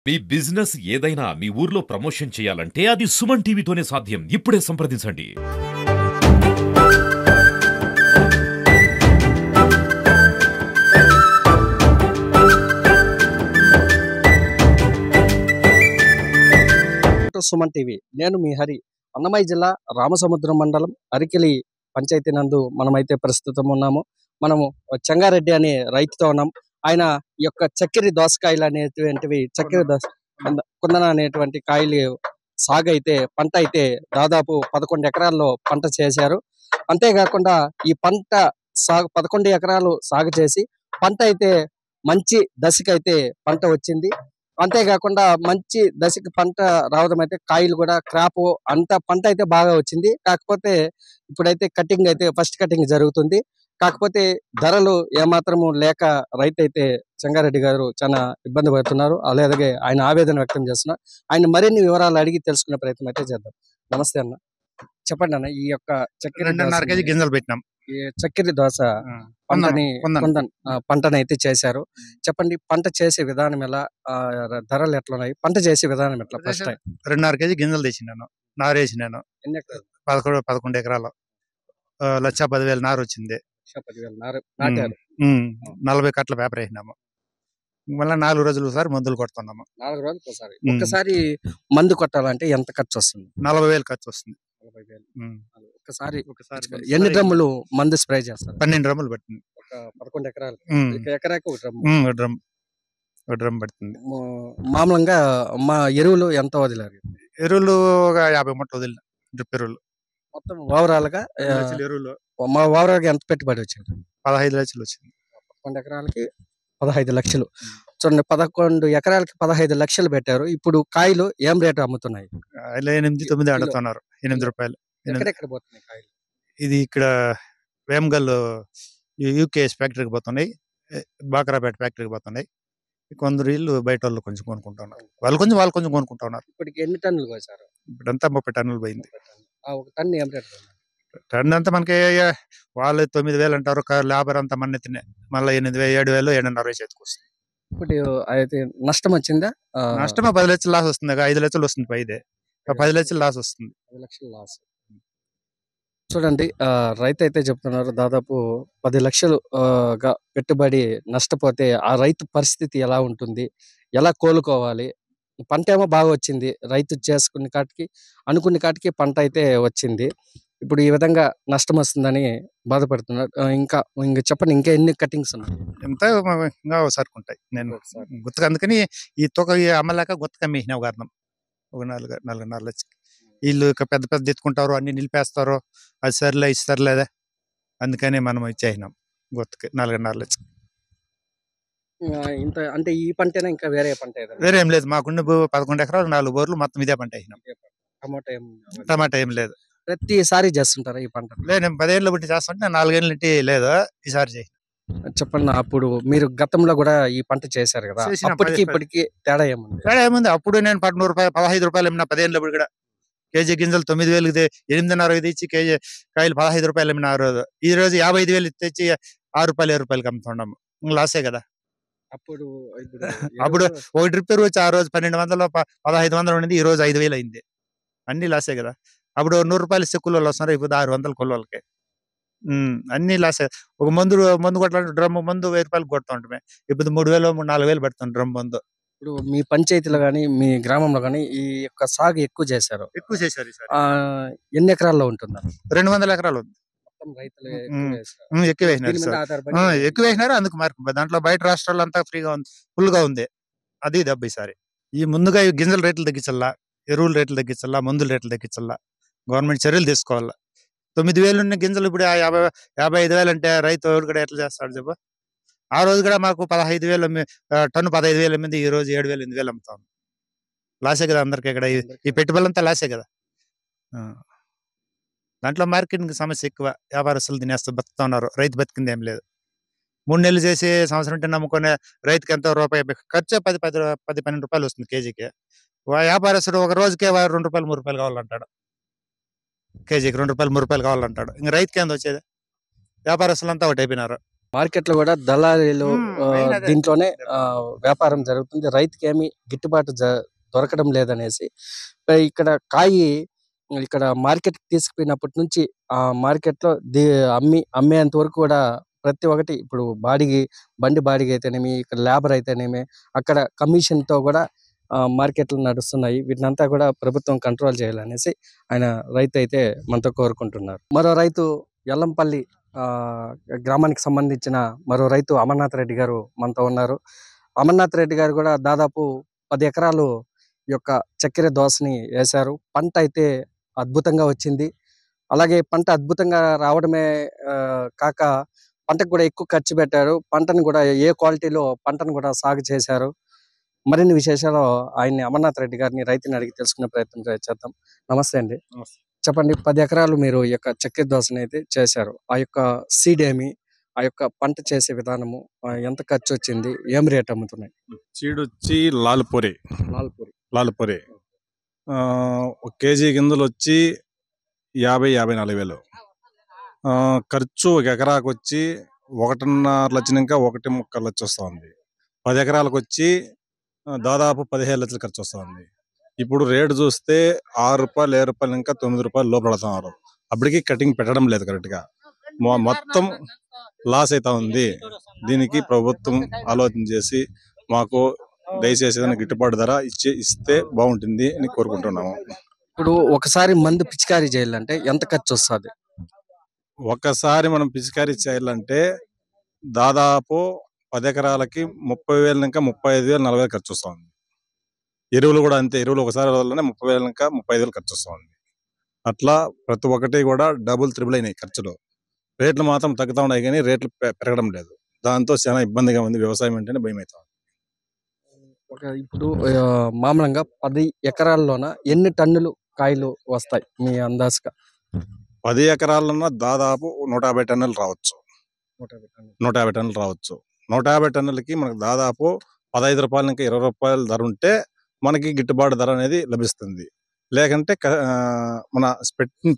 మీ business ఏదైనా మీ ఊర్లో promotion చేయాలంటే అది సుమన్ టీవీతోనే సాధ్యం. ఇప్పుడే సంప్రదించండి. సుమన్ టీవీ. నేను మీ హరి. అన్నమయ్య జిల్లా రామసముద్రం మండలం అరికెలి పంచాయతీ నందు మనమైతే ప్రస్తుతం ఉన్నాము. మనము చెంగారెడ్డి అనే రైతుతో ఉన్నాం. ఆయన ఈ యొక్క చక్కెర దోసకాయలు అనేటువంటివి కుందన అనేటువంటి కాయలు సాగు అయితే పంట అయితే దాదాపు 11 ఎకరాల్లో పంట చేశారు. అంతేకాకుండా ఈ పంట సాగు 11 ఎకరాలు సాగు చేసి పంట అయితే మంచి దశకైతే పంట వచ్చింది. అంతేకాకుండా మంచి దశకి పంట రావడం అయితే కాయలు కూడా క్రాప్ అంత పంట అయితే బాగా వచ్చింది. కాకపోతే ఇప్పుడైతే కటింగ్ అయితే ఫస్ట్ కటింగ్ జరుగుతుంది. కాకపోతే ధరలు ఏమాత్రము లేక రైతు అయితే చెంగారెడ్డి గారు చాలా ఇబ్బంది పడుతున్నారు. అలాగే ఆయన ఆవేదన వ్యక్తం చేస్తున్నారు. ఆయన మరిన్ని వివరాలు అడిగి తెలుసుకునే ప్రయత్నం అయితే చేద్దాం. నమస్తే అన్న, చెప్పండి అన్న, ఈ యొక్క చక్కెర 2.5 కేజీ గింజలు పెట్టినాం. ఈ చక్కెర దోస పంటని అయితే చేశారు. చెప్పండి, పంట చేసే విధానం ఎలా, ధరలు ఎట్లా ఉన్నాయి, పంట చేసే విధానం ఎట్లా? ఫస్ట్ టైం 2.5 కేజీ గింజలు తెచ్చినాను, నారేసినాను. ఎన్ని ఎకరాలు? 11 ఎకరాలు, 1,10,000 నారు వచ్చింది. 10,000 నాటారు. 40 కట్ల పేపర్ వేసినాము. మళ్ళీ 4 రోజులు ఒకసారి మందులు కొడుతున్నాము. 4 రోజులకు ఒకసారి. ఒక్కసారి మందు కొట్టాలంటే ఎంత ఖర్చు వస్తుంది? 40,000 ఖర్చు వస్తుంది. 40,000 ఒకసారి. ఎన్ని డ్రమ్ములు మందు స్ప్రే చేస్తారు? 12 డ్రమ్ములు పడుతుంది. 11 ఎకరాలు. ఎకరాకు ఒక డ్రమ్. ఒక డ్రమ్ పడుతుంది. మామూలుగా మా ఎరువులు ఎంత వదిలారు? ఎరువులు ఒక 50 మూటలు వదిలిన, డ్రిప్ ఎరువులు. మొత్తం ఓవరాల్ గా ఎరువులు మా ఓవరాల్ గా ఎంత పెట్టుబడి వచ్చింది? 15 లక్షలు వచ్చింది. 11 ఎకరాలకి 15 లక్షలు. చూడండి, 11 ఎకరాలకి 15 లక్షలు పెట్టారు. ఇప్పుడు కాయలు ఏం రేటు అమ్ముతున్నాయి? 8-9 అడుగుతున్నారు. 8 రూపాయలు. ఎక్కడెక్కడ పోతున్నాయి కాయలు? ఇది ఇక్కడ వేమగల్ యూకేఎస్ ఫ్యాక్టరీకి పోతున్నాయి, బాకరాపేట ఫ్యాక్టరీకి పోతున్నాయి. కొందరు ఇల్లు బయట వాళ్ళు కొంచెం కొనుక్కుంటున్నారు. వాళ్ళు కొంచెం కొనుక్కుంటున్నారు. ఇప్పటికి ఎన్ని టన్నులు కోసారు? ఇప్పుడంతా 30 టన్నులు పోయింది. ఒక టన్ను ఏం రేటు? టన్ను అంతా మనకి వాళ్ళు 9,000 అంటారు. లేబర్ అంతా మన్నెత్తినే మళ్ళీ 8,000, 7,000, 7,500 చేతికి వస్తుంది. ఇప్పుడు అయితే నష్టం వచ్చిందా? నష్టమా 10 లక్షలు లాస్ వస్తుంది. 5 లక్షలు వస్తుంది పైదే, 10 లక్షలు లాస్ వస్తుంది. 10 లక్షలు లాస్. చూడండి, రైతు అయితే చెప్తున్నారు దాదాపు 10 లక్షలు గా పెట్టుబడి నష్టపోతే ఆ రైతు పరిస్థితి ఎలా ఉంటుంది, ఎలా కోలుకోవాలి? పంట ఏమో బాగా వచ్చింది, రైతు అనుకున్న కాటికి పంట అయితే వచ్చింది. ఇప్పుడు ఈ విధంగా నష్టం వస్తుందని బాధపడుతున్నారు. ఇంకా చెప్పండి, ఇంకా ఎన్ని కటింగ్స్ ఉన్నాయి? ఎంత ఇంకా ఒకసారి ఉంటాయి. నేను గుర్తుగా అందుకని ఈ తొక అమ్మలేక గుర్తుగా అమ్మేసిన ఒక అర్థం. ఒక 4.5 లక్షలు. వీళ్ళు పెద్ద ఎత్తుకుంటారు, అన్ని నిలిపేస్తారు. అది సరిలే, ఇది సరిలేదా, అందుకని మనం ఇచ్చేసినాం గుర్తుకి 4.5 లక్షలు. ఇంత అంటే ఈ పంటేనా, ఇంకా వేరే పంట? వేరే ఏం లేదు. మాకున్న 11 ఎకరాలు 4 బోర్లు మొత్తం ఇదే పంట వేసినాం. టమాటా ఏం లేదు. ప్రతిసారి చేస్తుంటారా ఈ పంట? లేదు, నేను 10 ఏళ్ళు బట్టి చేస్తుంటే 4 ఏళ్ళ నుండి లేదు, ఈసారి చేసి. చెప్పండి, అప్పుడు మీరు గతంలో కూడా ఈ పంట చేశారు కదా, అప్పటికి ఇప్పటికి తేడా ఏముంది? అప్పుడు నేను 15 రూపాయలు ఏమన్నా 10 ఏళ్ళ కూడా. కేజీ గింజలు 9,000 8,500 తెచ్చి కేజీ కాయలు 15 రూపాయలు ఏమన్నా. ఈ రోజు 55,000 తెచ్చి 6 రూపాయలు 7 రూపాయలకి అమ్ముతున్నాము. లాసే కదా. అప్పుడు ఒక డ్రిప్ ఎరువు వచ్చి ఆ రోజు 1,200, 1,500 ఉండింది, ఈ రోజు 5,000 అయింది. అన్ని లాసే కదా. అప్పుడు 100 రూపాయలు సెక్కులు వస్తున్నారు, ఇప్పుడు 600 కొల్లకి. అన్ని లాసే. ఒక మందు కొట్టాలంటే డ్రమ్ మందు 1,000 రూపాయలు కొడుతూ ఉంటామే. ఇప్పుడు 3,000, 4,000 పెడుతుంది డ్రమ్ మందు. ఇప్పుడు మీ పంచాయతీలో గానీ మీ గ్రామంలో గానీ ఈ యొక్క సాగు ఎక్కువ చేశారు. ఎన్ని ఎకరాల్లో ఉంటుందా? 200 ఎకరాలు ఉంది. ఎక్కువ వేసినారు. అందుకు మార్పు దాంట్లో బయట రాష్ట్రాల్లో అంతా ఫ్రీగా ఉంది, ఫుల్ గా ఉంది. అది దెబ్బ ఈసారి. ఈ ముందుగా గింజల రేట్లు తగ్గించల్లా, ఎరువుల రేట్లు తగ్గించల్లా, మందుల రేట్లు తగ్గించల్లా, గవర్నమెంట్ చర్యలు తీసుకోవాలా. 9,000 ఉన్న గింజలు ఇప్పుడు 55,000 అంటే రైతు ఎవరు కూడా ఎట్లా చేస్తాడు చెప్పు? ఆ రోజు కూడా మాకు 15,000 టన్ను 15,000 అమ్మింది, ఈ రోజు 7,000, 8,000 అమ్ముతాం. లాసే కదా అందరికి. ఇక్కడ ఈ పెట్టుబడులు అంతా లాసే కదా. దాంట్లో మార్కెటింగ్ సమస్య ఎక్కువ. వ్యాపారస్తులు తినేస్తూ బతుకుతా ఉన్నారు, రైతు బతికింది ఏం లేదు. 3 నెలలు చేసి సంవత్సరం నమ్ముకునే రైతుకి ఎంతో రూపాయి ఖర్చు 10-12 రూపాయలు వస్తుంది కేజీకి. వ్యాపారస్తుడు ఒక రోజుకే 2 రూపాయలు 3 రూపాయలు కావాలంటాడు. కేజీకి 2 రూపాయలు 3 రూపాయలు కావాలంటాడు. ఇంకా రైతుకి ఎంత వచ్చేది? వ్యాపారస్తులు అంతా ఒకటి అయిపోయినారు. మార్కెట్ లో కూడా దళారీలు మెయిన్ అదే. దీంట్లోనే వ్యాపారం జరుగుతుంది. రైతుకి ఏమి గిట్టుబాటు దొరకడం లేదనేసి ఇక్కడ కాయి ఇక్కడ మార్కెట్ తీసుకుపోయినప్పటి నుంచి ఆ మార్కెట్ లో అమ్మేంత వరకు కూడా ప్రతి ఒక్కటి ఇప్పుడు బండి బాడిగ అయితేనేమి, ఇక్కడ లేబర్ అయితేనేమి, అక్కడ కమిషన్ తో కూడా మార్కెట్లు నడుస్తున్నాయి. వీటినంతా కూడా ప్రభుత్వం కంట్రోల్ చేయాలనేసి ఆయన రైతు అయితే మనతో కోరుకుంటున్నారు. మరో రైతు ఎల్లంపల్లి ఆ గ్రామానికి సంబంధించిన మరో రైతు అమర్నాథ్ రెడ్డి గారు మనతో ఉన్నారు. అమర్నాథ్ రెడ్డి గారు కూడా దాదాపు 10 ఎకరాలు ఈ యొక్క చక్కెర దోసని వేశారు. పంట అయితే అద్భుతంగా వచ్చింది. అలాగే పంట అద్భుతంగా రావడమే కాక పంటకు కూడా ఎక్కువ ఖర్చు పెట్టారు. పంటను కూడా ఏ క్వాలిటీలో పంటను కూడా సాగు చేశారు. మరిన్ని విశేషాలు ఆయన్ని అమర్నాథ్ రెడ్డి గారిని రైతుని అడిగి తెలుసుకునే ప్రయత్నం చేద్దాం. నమస్తే అండి. చెప్పండి, 10 ఎకరాలు మీరు ఈ యొక్క చక్కెర దోసని అయితే చేశారు. ఆ యొక్క సీడ్ ఏమి, ఆ యొక్క పంట చేసే విధానము, ఎంత ఖర్చు వచ్చింది, ఏం రేట్ అమ్ముతున్నాయి? సీడ్ వచ్చి లాల్పూరి లాల్పూరి. లాల్పూరి ఒక కేజీ గింజలు వచ్చి 50-54 వేలు. ఖర్చు ఒక ఎకరాకు వచ్చి 1.5 లక్షలు ఇంకా 1.25 లక్షలు వస్తుంది. 10 ఎకరాలకు వచ్చి దాదాపు 15 లక్షలు ఖర్చు వస్తుంది. ఇప్పుడు రేటు చూస్తే 6 రూపాయలు, 7 రూపాయలు ఇంకా 9 రూపాయలు లోపల పడుతున్నారు. అప్పటికి కటింగ్ పెట్టడం లేదు కరెక్ట్ గా. మొత్తం లాస్ అవుతా ఉంది. దీనికి ప్రభుత్వం ఆలోచన చేసి మాకు దయచేసి ఏదైనా గిట్టుబాటు ధర ఇస్తే బాగుంటుంది అని కోరుకుంటున్నాము. ఇప్పుడు ఒకసారి మందు పిచికారీ చేయాలంటే ఎంత ఖర్చు వస్తుంది? ఒక్కసారి మనం పిచికారీ చేయాలంటే దాదాపు 10 ఎకరాలకి 30,000 ఇంకా 35,000, 40,000 ఖర్చు వస్తుంది. ఎరువులు కూడా అంతే. ఎరువులు ఒకసారి వదలనే 30,000 ఇంకా 35,000 ఖర్చు వస్తుంది. అట్లా ప్రతి ఒక్కటి కూడా డబుల్ త్రిబుల్ అయినాయి ఖర్చులు. రేట్లు మాత్రం తగ్గుతా ఉన్నాయి కానీ రేట్లు పెరగడం లేదు. దాంతో చాలా ఇబ్బందిగా ఉంది. వ్యవసాయం అంటేనే భయం అవుతుంది. ఇప్పుడు మామూలుగా 10 ఎకరాల్లోన ఎన్ని టన్నులు కాయలు వస్తాయి మీ అందాజుగా? 10 ఎకరాలన్నా దాదాపు 150 టన్నులు రావచ్చు. 150 టన్నులు రావచ్చు. 150 టన్నులకి మనకు దాదాపు 15 రూపాయలు ఇంకా 20 రూపాయల ధర ఉంటే మనకి గిట్టుబాటు ధర అనేది లభిస్తుంది. లేకంటే మన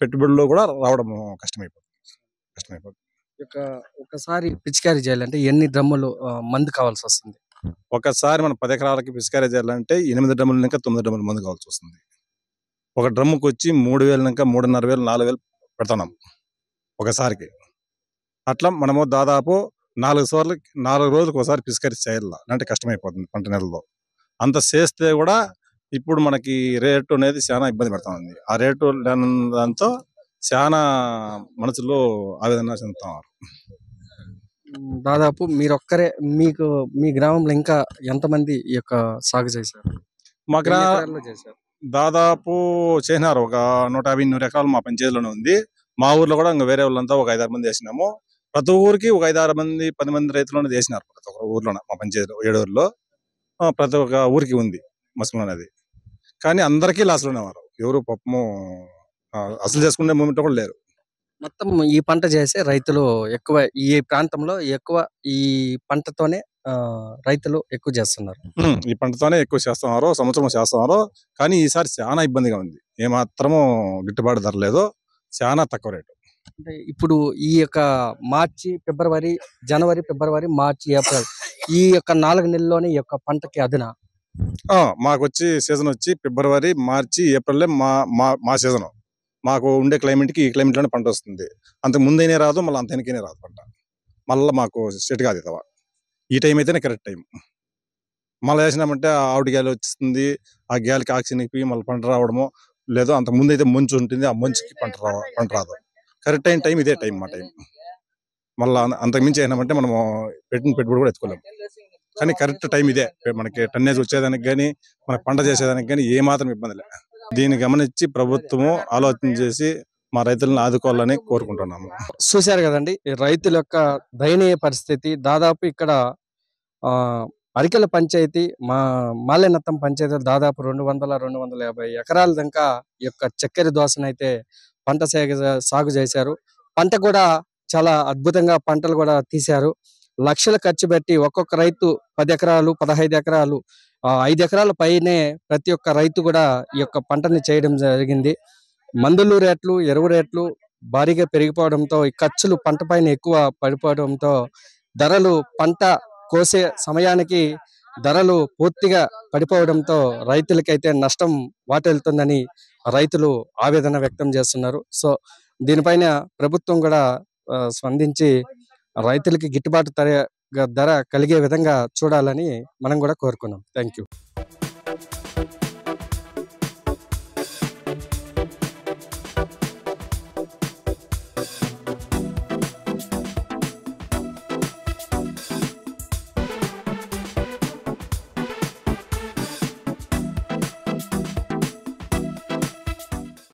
పెట్టుబడిలో కూడా రావడం కష్టమైపోతుంది. ఒకసారి పిచికారీ చేయాలంటే ఎన్ని డ్రమ్ములు మందు కావాల్సి వస్తుంది? ఒకసారి మనం 10 ఎకరాలకి పిచికారీ చేయాలంటే 8 డ్రమ్ములు ఇంకా 9 డ్రమ్ముల మందు కావాల్సి వస్తుంది. ఒక డ్రమ్ముకి వచ్చి 3,000 ఇంకా 3,500, 4,000 పెడుతున్నాం ఒకసారికి. అట్లా మనము దాదాపు 4 రోజులకు ఒకసారి పిచికారీ చేయాలి అంటే కష్టమైపోతుంది పంట నెలలో. అంత చేస్తే కూడా ఇప్పుడు మనకి రేటు అనేది చాలా ఇబ్బంది పెడతా ఉంది. ఆ రేటు దాంతో చాలా మనసులో ఆవేదన చెందుతున్నారు. దాదాపు మీరొక్కరే మీ గ్రామంలో ఇంకా ఎంతమంది ఈ యొక్క సాగు చేశారు? మా దాదాపు చేసినారు ఒక 150-100 ఎకరాలు మా పంచాయతీలోనే ఉంది. మా ఊర్లో కూడా ఇంకా వేరే వాళ్ళంతా ఒక 5-6 మంది వేసినాము. ప్రతి ఊరికి ఒక 5-6 మంది 10 మంది రైతులు వేసినారు. ప్రతి ఒక్క ఊర్లోనే మా పంచాయతీ 7 ఊర్లో ప్రతి ఒక్క ఊరికి ఉంది మస్మం అనేది. కానీ అందరికీ లాస్లోనే వారు. ఎవరు పాపము అసలు చేసుకునే మూమెంట్ కూడా లేరు. మొత్తం ఈ పంట చేసే రైతులు ఎక్కువ, ఈ ప్రాంతంలో ఎక్కువ ఈ పంటతోనే రైతులు ఎక్కువ చేస్తున్నారు. ఈ పంటతోనే ఎక్కువ చేస్తున్నారు. సంవత్సరం చేస్తున్నారు. కానీ ఈసారి చాలా ఇబ్బందిగా ఉంది. ఏమాత్రము గిట్టుబాటు ధర లేదు. చాలా తక్కువ రేటు. అంటే ఇప్పుడు ఈ యొక్క జనవరి, ఫిబ్రవరి, మార్చి, ఏప్రిల్ ఈ యొక్క 4 నెలల్లోనే ఈ యొక్క పంటకి అదన మాకు వచ్చి సీజన్ వచ్చి ఫిబ్రవరి, మార్చి, ఏప్రిల్ మా సీజన్. మాకు ఉండే క్లైమేట్ కి ఈ క్లైమేట్ లోనే పంట వస్తుంది. అంతకు ముందైనా రాదు, మళ్ళీ అంత వెనకనే రాదు పంట. మళ్ళీ మాకు సెట్ కాదు ఇతవా. ఈ టైం అయితేనే కరెక్ట్ టైం. మళ్ళీ వేసినామంటే ఆవిడ గాలి వచ్చింది. ఆ గాలికి ఆక్సిజన్ ఎక్కి మళ్ళీ పంట రావడము లేదు. అంతకు ముందు అయితే మంచు ఉంటుంది. ఆ మంచుకి పంట రాదు. కరెక్ట్ అయిన టైం ఇదే టైం మా టైం. మళ్ళీ అంతకు మించి అయినామంటే మనము పెట్టిన పెట్టుబడి కూడా ఎత్తుకోలేము. కానీ కరెక్ట్ టైం ఇదే. మనకి టన్నేజ్ వచ్చేదానికి కానీ మనకి పంట చేసేదానికి కానీ ఏమాత్రం ఇబ్బంది లేదు. దీన్ని గమనించి ప్రభుత్వము ఆలోచన చేసి మా రైతులను ఆదుకోవాలని కోరుకుంటున్నాము. చూశారు కదండి రైతుల యొక్క దయనీయ పరిస్థితి. దాదాపు ఇక్కడ అరికెల పంచాయతీ, మాలేనత్తం పంచాయతీ దాదాపు 200-250 ఎకరాల దాకా ఈ యొక్క చక్కెర దోసనైతే పంట సాగు చేశారు. పంట కూడా చాలా అద్భుతంగా పంటలు కూడా తీశారు. లక్షలు ఖర్చు పెట్టి ఒక్కొక్క రైతు 10 ఎకరాలు, 15 ఎకరాలు, 5 ఎకరాల పైనే ప్రతి ఒక్క రైతు కూడా ఈ యొక్క పంటని చేయడం జరిగింది. మందులు రేట్లు, ఎరువు రేట్లు భారీగా పెరిగిపోవడంతో ఈ ఖర్చులు పంట పైన ఎక్కువ పడిపోవడంతో ధరలు పంట కోసే సమయానికి ధరలు పూర్తిగా పడిపోవడంతో రైతులకైతే నష్టం వాటిల్లుతుందని రైతులు ఆవేదన వ్యక్తం చేస్తున్నారు. సో దీనిపైన ప్రభుత్వం కూడా స్పందించి రైతులకి గిట్టుబాటు ధర కలిగే విధంగా చూడాలని మనం కూడా కోరుకున్నాం. Thank you.